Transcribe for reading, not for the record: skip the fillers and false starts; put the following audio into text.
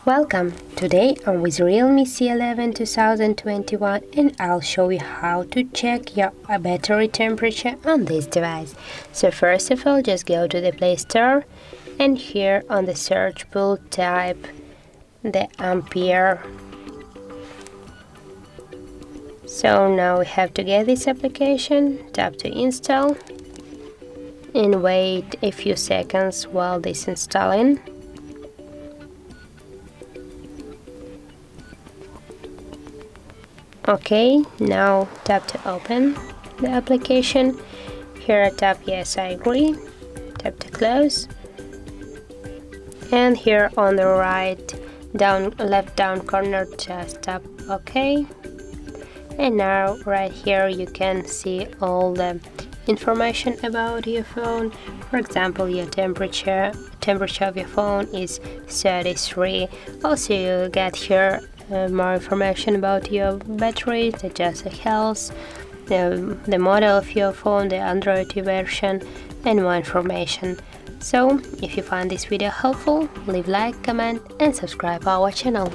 Welcome! Today I'm with REALME C11 2021 and I'll show you how to check your battery temperature on this device. So first of all, just go to the Play Store and here on the search pool type the Ampere. So now we have to get this application, tap to install and wait a few seconds while this is installing. Okay, now tap to open the application. Here I tap yes, I agree. Tap to close. And here on the left down corner, just tap OK. And now right here you can see all the information about your phone. For example, your temperature of your phone is 33. Also you get here more information about your battery, such as the health, the model of your phone, the Android version, and more information. So, if you find this video helpful, leave like, comment, and subscribe our channel.